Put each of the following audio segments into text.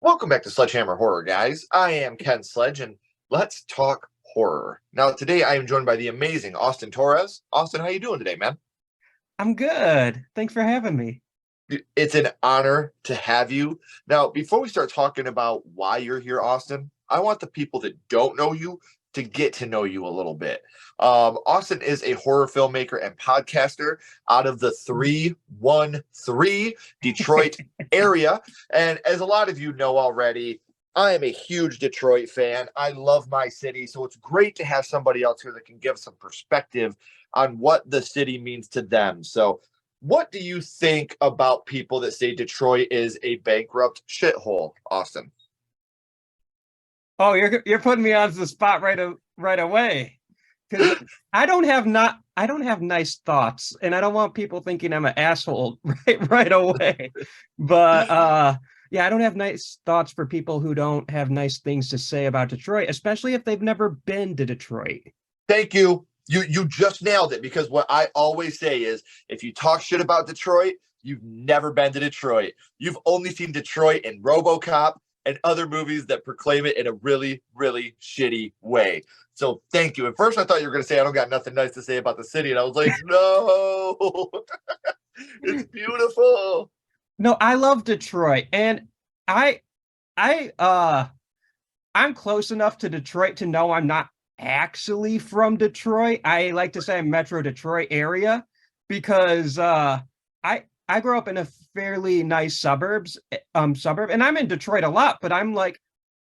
Welcome back to Sledgehammer Horror, guys. I am Ken Sledge, and let's talk horror. Now, today I am joined by the amazing Austin Torres. Austin, how you doing today, man? I'm good. Thanks for having me. It's an honor to have you. Now, before we start talking about why you're here, Austin, I want the people that don't know you to get to know you a little bit. Austin is a horror filmmaker and podcaster out of the 313 Detroit area. And as a lot of you know already, I am a huge Detroit fan. I love my city. So it's great to have somebody else here that can give some perspective on what the city means to them. So, what do you think about people that say Detroit is a bankrupt shithole, Austin? Oh, you're putting me on the spot right away because I don't have nice thoughts, and I don't want people thinking I'm an asshole right away. But yeah, I don't have nice thoughts for people who don't have nice things to say about Detroit, especially if they've never been to Detroit. Thank you. You just nailed it, because what I always say is if you talk shit about Detroit, you've never been to Detroit. You've only seen Detroit in RoboCop and other movies that proclaim it in a really, really shitty way. So thank you. At first I thought you were going to say I don't got nothing nice to say about the city, and I was like, no. It's beautiful. No, I love Detroit, and I I I'm close enough to Detroit to know I'm not actually from Detroit. I like to say I'm Metro Detroit area because I grew up in a fairly nice suburb, and I'm in Detroit a lot, but I'm like,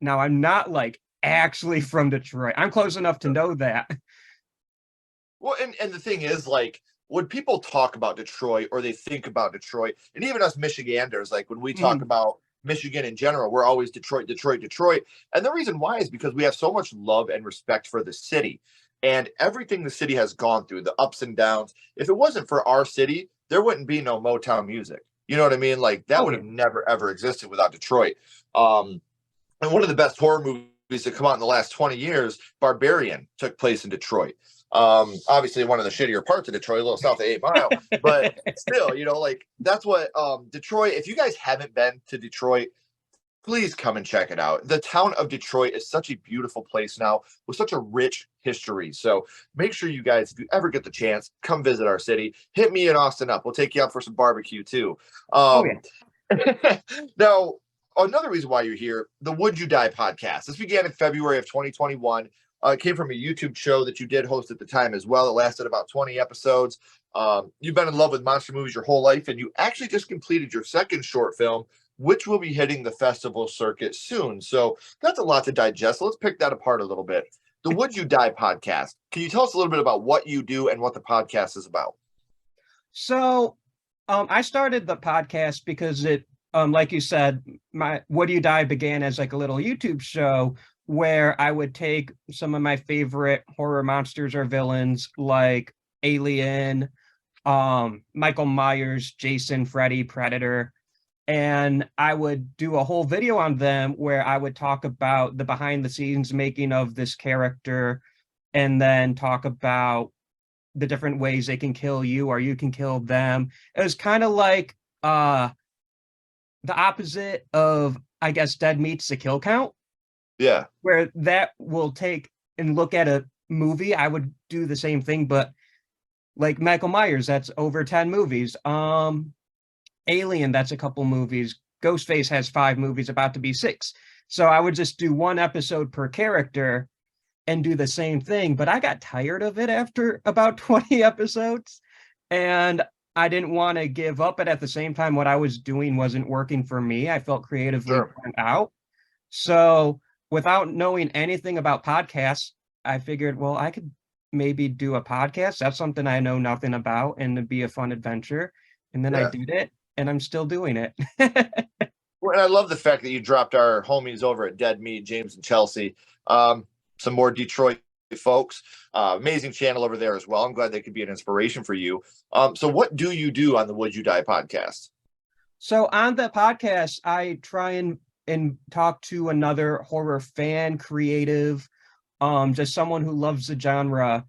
now I'm not like actually from Detroit. I'm close enough to know that. Well, and the thing is, like, when people talk about Detroit or they think about Detroit, and even us Michiganders, like when we talk Mm, about Michigan in general, we're always Detroit, Detroit, Detroit. And the reason why is because we have so much love and respect for the city and everything the city has gone through, the ups and downs. If it wasn't for our city, there wouldn't be no Motown music. You know what I mean? Like, that oh would yeah. have never ever existed without Detroit. Um, and one of the best horror movies that come out in the last 20 years, Barbarian, took place in Detroit. Obviously one of the shittier parts of Detroit, a little south of 8 Mile, but still, like, that's what Detroit. If you guys haven't been to Detroit, please come and check it out. The town of Detroit is such a beautiful place now with such a rich history. So make sure you guys, if you ever get the chance, come visit our city. Hit me and Austin up. We'll take you out for some barbecue too. Oh yeah. Um, now, another reason why you're here, the Would You Die podcast. This began in February of 2021. It came from a YouTube show that you did host at the time as well. It lasted about 20 episodes. You've been in love with monster movies your whole life, and you actually just completed your second short film, which will be hitting the festival circuit soon. So that's a lot to digest. So let's pick that apart a little bit. The Would You Die podcast. Can you tell us a little bit about what you do and what the podcast is about? So I started the podcast because like you said, my What Do You Die began as like a little YouTube show where I would take some of my favorite horror monsters or villains like Alien, Michael Myers, Jason, Freddy, Predator, and I would do a whole video on them where I would talk about the behind the scenes making of this character and then talk about the different ways they can kill you or you can kill them. It was kind of like the opposite of, I guess, Dead Meat's The Kill Count, Yeah. where that will take and look at a movie. I would do the same thing, but like Michael Myers, that's over 10 movies. Alien, that's a couple movies. Ghostface has 5 movies, about to be 6. So I would just do one episode per character and do the same thing. But I got tired of it after about 20 episodes. And I didn't want to give up, but at the same time, what I was doing wasn't working for me. I felt creatively Sure. burnt out. So without knowing anything about podcasts, I figured, well, I could maybe do a podcast. That's something I know nothing about, and it'd be a fun adventure. And then I Yeah. did it, and I'm still doing it. Well, and I love the fact that you dropped our homies over at Dead Meat, James and Chelsea. Some more Detroit folks. Amazing channel over there as well. I'm glad they could be an inspiration for you. So what do you do on the Would You Die podcast? So on the podcast, I try and talk to another horror fan, creative, just someone who loves the genre,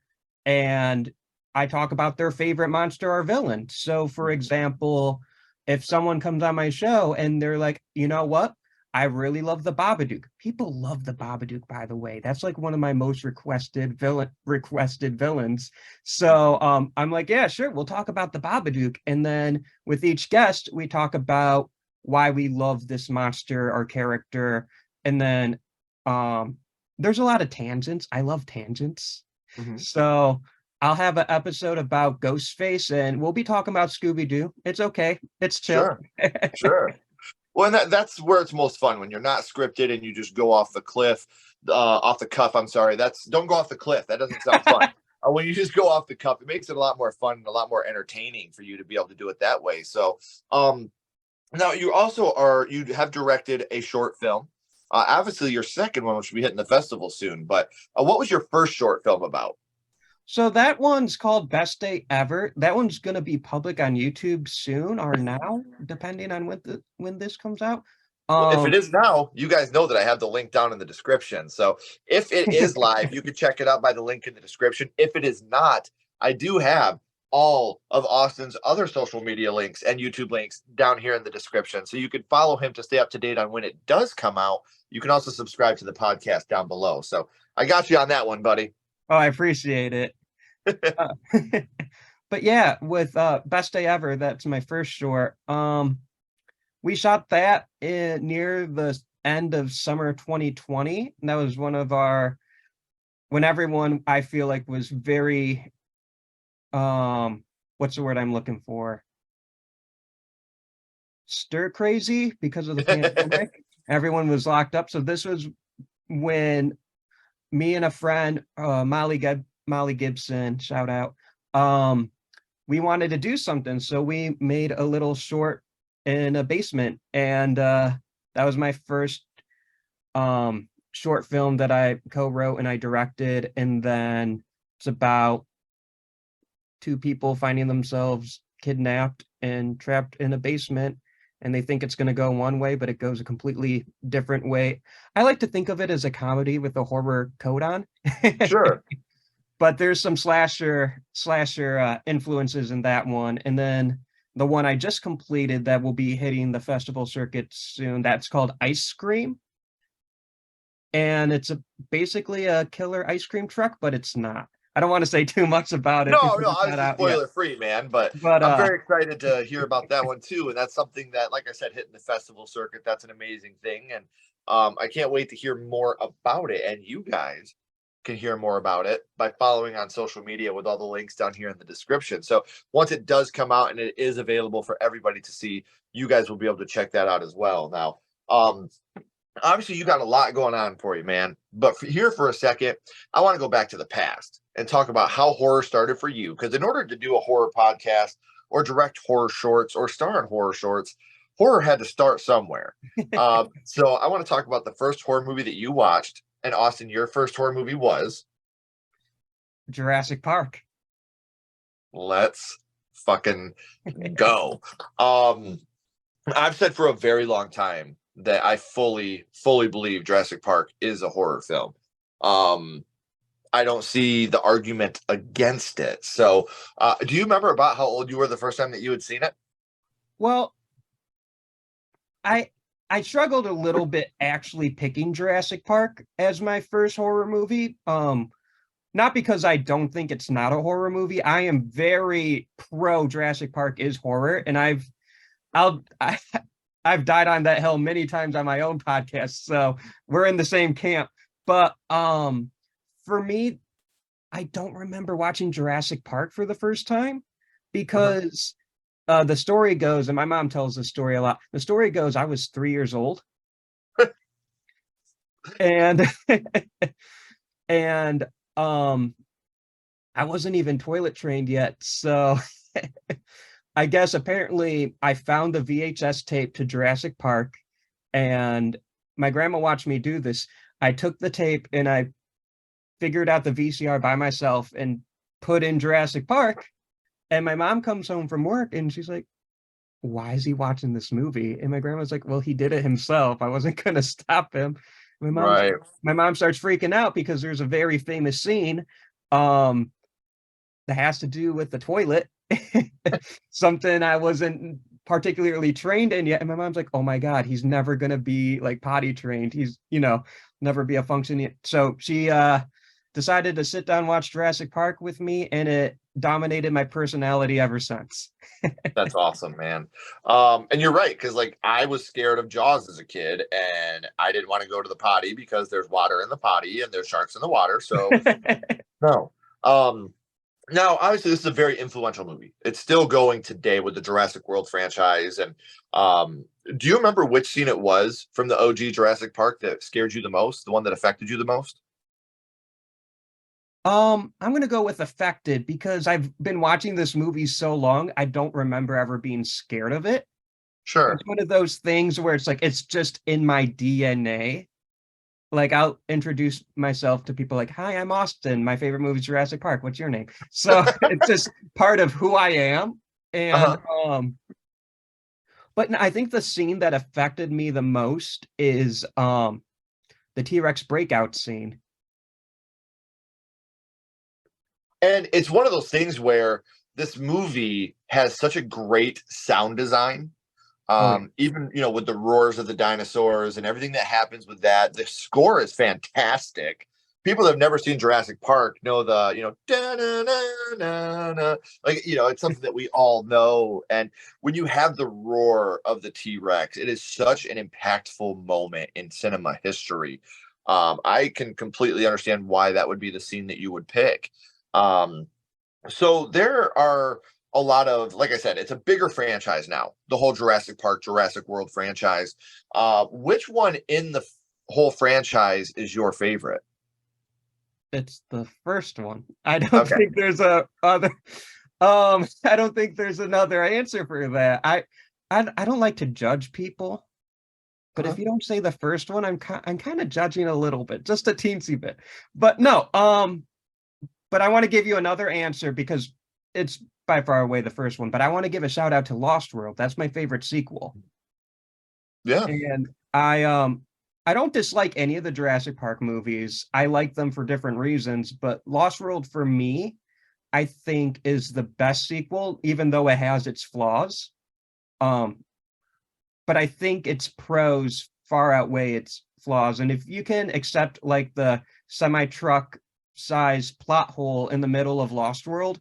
and I talk about their favorite monster or villain. So, for example, if someone comes on my show and they're like, you know what? I really love the Babadook. People love the Babadook, by the way. That's like one of my most requested villains. So I'm like, yeah, sure, we'll talk about the Babadook. And then with each guest, we talk about why we love this monster or character. And then um there's a lot of tangents. I love tangents. Mhm. So I'll have an episode about Ghostface and we'll be talking about Scooby-Doo. It's okay. It's chill. Sure, sure. Well, and that's where it's most fun when you're not scripted and you just go off the cliff, off the cuff. I'm sorry, that's don't go off the cliff. That doesn't sound fun. When you just go off the cuff, it makes it a lot more fun and a lot more entertaining for you to be able to do it that way. So, now you have directed a short film. Obviously, your second one, which will be hitting the festival soon. But what was your first short film about? So that one's called Best Day Ever. That one's going to be public on YouTube soon or now, depending on when this comes out. Well, if it Um, is now, you guys know that I have the link down in the description. So if it is live, you can check it out by the link in the description. If it is not, I do have all of Austin's other social media links and YouTube links down here in the description. So you can follow him to stay up to date on when it does come out. You can also subscribe to the podcast down below. So I got you on that one, buddy. oh, I appreciate it. Uh, but yeah, with Best Day Ever, that's my first short. We shot that near the end of summer 2020. And that was one of our when everyone I feel like was very what's the word I'm looking for? Stir crazy because of the pandemic. Everyone was locked up. So this was when me and a friend, Molly Gibson, shout out. We wanted to do something, so we made a little short in a basement, and that was my first short film that I co-wrote and I directed. And then it's about two people finding themselves kidnapped and trapped in a basement, and they think it's going to go one way, but it goes a completely different way. I like to think of it as a comedy with a horror coat on. Sure. But there's some slasher influences in that one. And then the one I just completed that will be hitting the festival circuit soon, that's called Ice Cream. And it's basically a killer ice cream truck, but it's not. I don't want to say too much about it No, because no, it's not obviously out yet. spoiler free, man. But But I'm very excited to hear about that one too. And that's something that, like I said, hitting the festival circuit, that's an amazing thing. And I can't wait to hear more about it. And you guys can hear more about it by following on social media with all the links down here in the description. So once it does come out and it is available for everybody to see, you guys will be able to check that out as well. Now, obviously you got a lot going on for you, man. But here for a second, I want to go back to the past and talk about how horror started for you. Because in order to do a horror podcast or direct horror shorts or star in horror shorts, horror had to start somewhere. So I want to talk about the first horror movie that you watched. And Austin, your first horror movie was? Jurassic Park. Let's fucking go. I've said for a very long time that I fully believe Jurassic Park is a horror film. I don't see the argument against it. So, do you remember about how old you were the first time that you had seen it? Well, I I struggled a little bit actually picking Jurassic Park as my first horror movie. Not because I don't think it's not a horror movie. I am very pro Jurassic Park is horror, and I'll I, I've died on that hill many times on my own podcast, so we're in the same camp. But for me, I don't remember watching Jurassic Park for the first time Uh-huh. because the story goes, and my mom tells the story a lot. The story goes, I was 3 years old, and and I wasn't even toilet trained yet. So I guess apparently I found the VHS tape to Jurassic Park, and my grandma watched me do this. I took the tape and I figured out the VCR by myself and put in Jurassic Park. And my mom comes home from work and she's like, why is he watching this movie? And my grandma's like, well, he did it himself. I wasn't going to stop him. My mom's Right. my mom starts freaking out because there's a very famous scene um that has to do with the toilet. Something I wasn't particularly trained in yet. And my mom's like, oh my God, he's never gonna be like potty trained. He's, never be a functioning. So she decided to sit down and watch Jurassic Park with me, and it dominated my personality ever since. That's awesome, man. And you're right, because like I was scared of Jaws as a kid, and I didn't want to go to the potty because there's water in the potty and there's sharks in the water. So no. Now, obviously, this is a very influential movie. It's still going today with the Jurassic World franchise. And do you remember which scene it was from the OG Jurassic Park that scared you the most, the one that affected you the most? I'm gonna go with affected because I've been watching this movie so long, I don't remember ever being scared of it. Sure. It's one of those things where it's like it's just in my DNA. Like I'll introduce myself to people like, "Hi, I'm Austin. My favorite movie is Jurassic Park. What's your name?" So it's just part of who I am. And Uh-huh. but I think the scene that affected me the most is the T-Rex breakout scene. And it's one of those things where this movie has such a great sound design. Oh yeah. Even with the roars of the dinosaurs and everything that happens with that, the score is fantastic. People that have never seen Jurassic Park know the da-na-na-na-na. Like it's something that we all know. And when you have the roar of the T-Rex, it is such an impactful moment in cinema history. I can completely understand why that would be the scene that you would pick. Um, so there are a lot of, like I said, it's a bigger franchise now. The whole Jurassic Park, Jurassic World franchise. Which one in the whole franchise is your favorite? It's the first one. I don't Okay. think there's a other I don't think there's another answer for that. I don't like to judge people, but Uh-huh. if you don't say the first one, I'm kind of judging a little bit, just a teensy bit. But no, but I want to give you another answer because it's by far away the first one, but I want to give a shout out to Lost World. That's my favorite sequel. Yeah. And I don't dislike any of the Jurassic Park movies. I like them for different reasons, but Lost World for me, I think is the best sequel, even though it has its flaws. Um, but I think its pros far outweigh its flaws. And if you can accept like the semi-truck size plot hole in the middle of Lost World,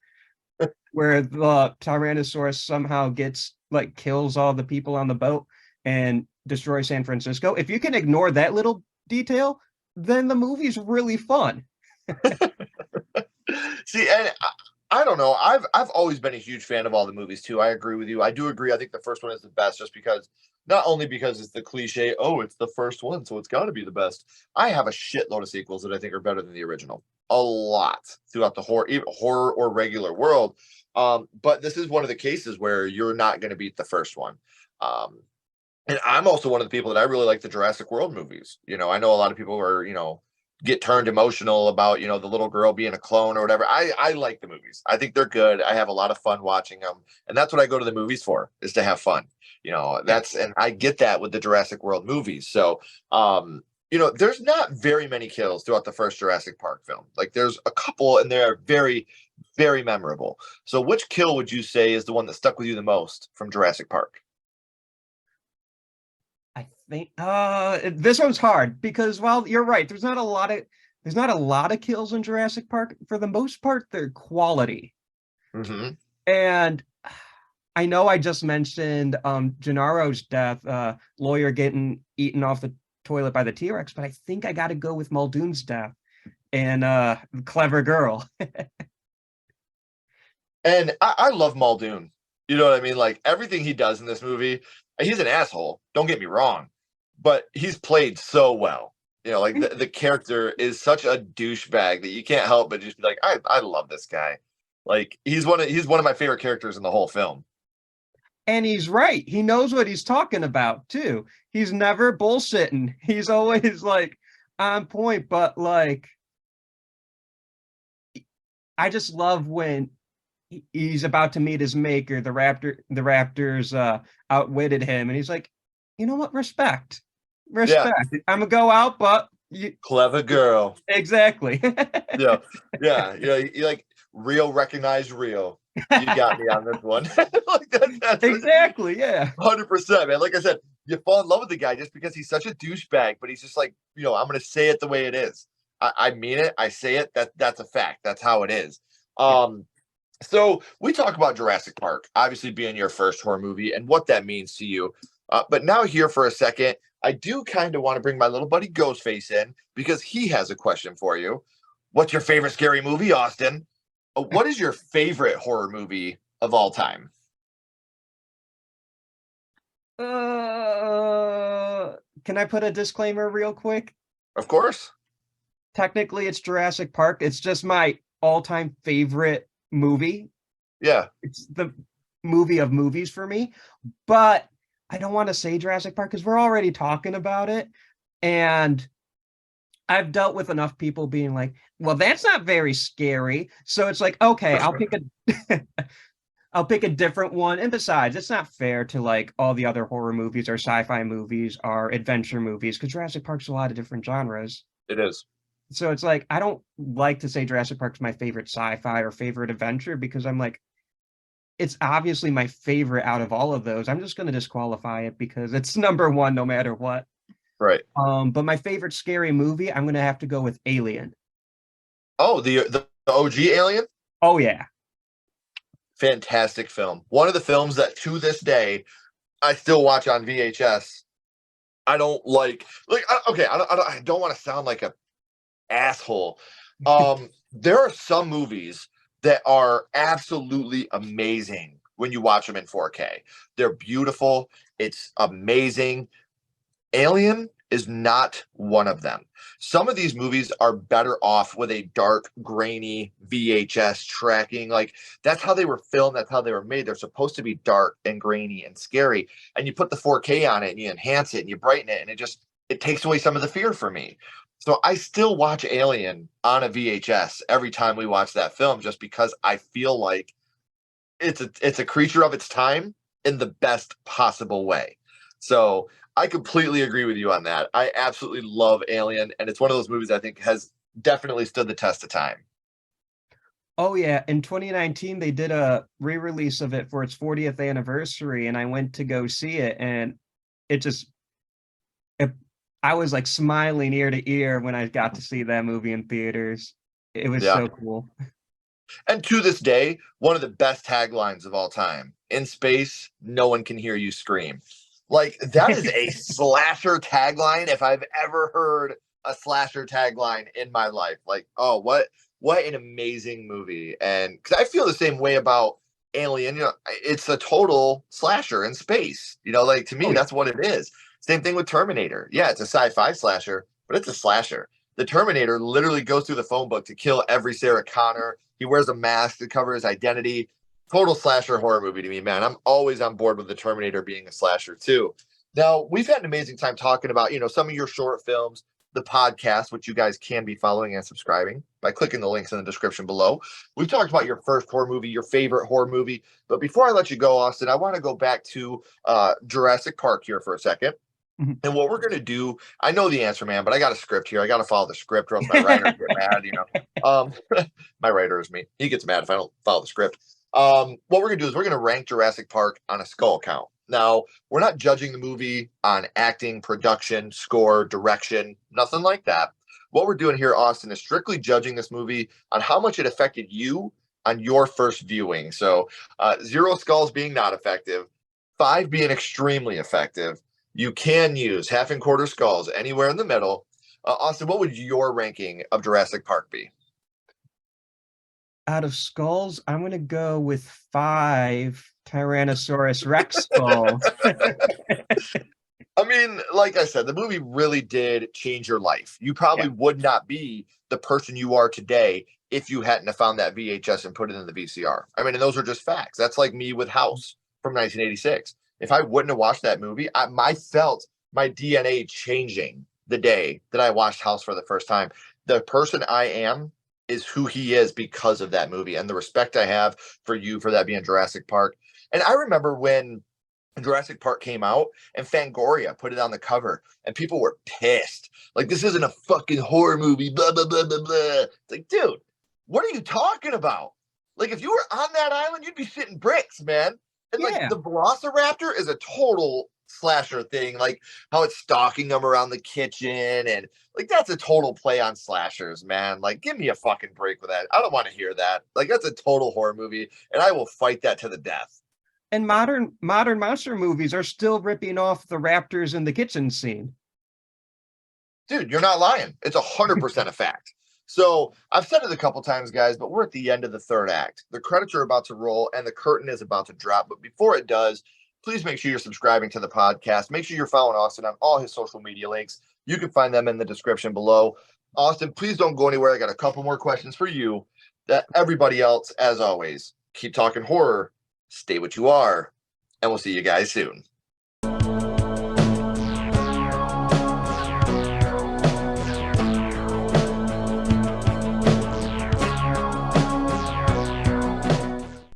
where the Tyrannosaurus somehow gets like kills all the people on the boat and destroys San Francisco. If you can ignore that little detail, then the movie's really fun. See, and I don't know. I've always been a huge fan of all the movies too. I agree with you. I do agree. I think the first one is the best, just because not only because it's the cliche, oh, it's the first one, so it's got to be the best. I have a shitload of sequels that I think are better than the original. A lot throughout the horror, even horror or regular world. But this is one of the cases where you're not going to beat the first one. Um, and I'm also one of the people that I really like the Jurassic World movies. I know a lot of people are, get turned emotional about, the little girl being a clone or whatever. I like the movies. I think they're good. I have a lot of fun watching them. And that's what I go to the movies for, is to have fun. Yeah. And I get that with the Jurassic World movies. So, there's not very many kills throughout the first Jurassic Park film. Like there's a couple and they're very, very memorable. So which kill would you say is the one that stuck with you the most from Jurassic Park? I think this one's hard because while you're right, there's not a lot of kills in Jurassic Park. For the most part, they're quality. Hmm. And I know I just mentioned Gennaro's death, lawyer getting eaten off the toilet by the T-Rex, but I think I got to go with Muldoon's death and clever girl. And I love Muldoon. You know what I mean? Like everything he does in this movie, he's an asshole. Don't get me wrong, but he's played so well. Like the character is such a douchebag that you can't help but just be like, I love this guy. Like he's one of my favorite characters in the whole film. And he's right. He knows what he's talking about too. He's never bullshitting. He's always like on point, but like I just love when he's about to meet his maker. The Raptors outwitted him, and he's like, you know what? Yeah, Respect. I'm gonna go out, but you clever girl. exactly. Yeah, yeah, yeah. You like real recognized real. You got me on this one. Like that's Exactly, yeah. 100%, man. Like I said, you fall in love with the guy just because he's such a douchebag, but he's just like, I'm going to say it the way it is. I mean it. I say it. That's a fact. That's how it is. Yeah. So we talk about Jurassic Park, obviously being your first horror movie and what that means to you. But now here for a second, I do kind of want to bring my little buddy Ghostface in because he has a question for you. What's your favorite scary movie, Austin? What is your favorite horror movie of all time? Can I put a disclaimer real quick? Of course. Technically, it's Jurassic Park. It's just my all-time favorite movie. Yeah. It's the movie of movies for me. But I don't want to say Jurassic Park because we're already talking about it. And I've dealt with enough people being like, well, that's not very scary. So it's like, okay, I'll pick a I'll pick a different one. And besides, it's not fair to like all the other horror movies or sci-fi movies or adventure movies because Jurassic Park's a lot of different genres. It is. So it's like I don't like to say Jurassic Park's my favorite sci-fi or favorite adventure because I'm like, it's obviously my favorite out of all of those. I'm just gonna disqualify it because it's number one no matter what. Right. But my favorite scary movie, I'm gonna have to go with Alien. Oh, the OG Alien? Oh yeah. Fantastic film. One of the films that to this day I still watch on VHS. I don't okay, I don't want to sound like a asshole. There are some movies that are absolutely amazing when you watch them in 4K. They're beautiful. It's amazing. Alien is not one of them. Some of these movies are better off with a dark, grainy VHS tracking. Like that's how they were filmed. That's how they were made. They're supposed to be dark and grainy and scary. And you put the 4K on it and you enhance it and you brighten it, and it takes away some of the fear for me. So I still watch Alien on a VHS every time we watch that film, just because I feel like it's a creature of its time in the best possible way. So I completely agree with you on that. I absolutely love Alien, and it's one of those movies I think has definitely stood the test of time. Oh yeah, in 2019 they did a re-release of it for its 40th anniversary, and I went to go see it, and it just it, I was like smiling ear to ear when I got to see that movie in theaters. It was Yeah. so cool. And to this day, one of the best taglines of all time. In space, no one can hear you scream. Like that is a slasher tagline if I've ever heard a slasher tagline in my life. Like, oh, what an amazing movie. And cuz I feel the same way about Alien, it's a total slasher in space. Like to me Oh yeah. that's what it is. Same thing with Terminator. Yeah, it's a sci-fi slasher, but it's a slasher. The Terminator literally goes through the phone book to kill every Sarah Connor. He wears a mask to cover his identity. Total slasher horror movie to me, man. I'm always on board with the Terminator being a slasher too. Now, we've had an amazing time talking about, some of your short films, the podcast, which you guys can be following and subscribing by clicking the links in the description below. We've talked about your first horror movie, your favorite horror movie. But before I let you go, Austin, I want to go back to Jurassic Park here for a second. Mhm. And what we're going to do, I know the answer, man, but I got a script here. I got to follow the script or else my writer get mad. My writer is me. He gets mad if I don't follow the script. What we're going to do is we're going to rank Jurassic Park on a skull count. Now, we're not judging the movie on acting, production, score, direction, nothing like that. What we're doing here, Austin, is strictly judging this movie on how much it affected you on your first viewing. So, 0 skulls being not effective, 5 being extremely effective. You can use half and quarter skulls anywhere in the middle. Austin, what would your ranking of Jurassic Park be? Out of skulls, I'm gonna go with 5 Tyrannosaurus Rex skulls. I mean, like I said, the movie really did change your life. You probably Yeah. would not be the person you are today if you hadn't have found that VHS and put it in the VCR. I mean, and those are just facts. That's like me with House from 1986. If I wouldn't have watched that movie, I felt my DNA changing the day that I watched House for the first time. The person I am is who he is because of that movie and the respect I have for you for that being Jurassic Park. And I remember when Jurassic Park came out and Fangoria put it on the cover and people were pissed. Like, this isn't a fucking horror movie, blah, blah, blah, blah, blah. It's like, dude, what are you talking about? Like if you were on that island, you'd be shitting bricks, man. And like Yeah. the Velociraptor is a total slasher thing, like how it's stalking them around the kitchen, and like that's a total play on slashers, man. Like give me a fucking break with that. I don't want to hear that. Like that's a total horror movie, and I will fight that to the death. And modern monster movies are still ripping off the raptors in the kitchen scene. Dude, you're not lying. It's 100% a fact. So I've said it a couple times, guys, but we're at the end of the third act. The credits are about to roll and the curtain is about to drop. But before it does, please make sure you're subscribing to the podcast. Make sure you're following Austin on all his social media links. You can find them in the description below. Austin, please don't go anywhere. I got a couple more questions for you. That everybody else, as always, keep talking horror, stay what you are, and we'll see you guys soon.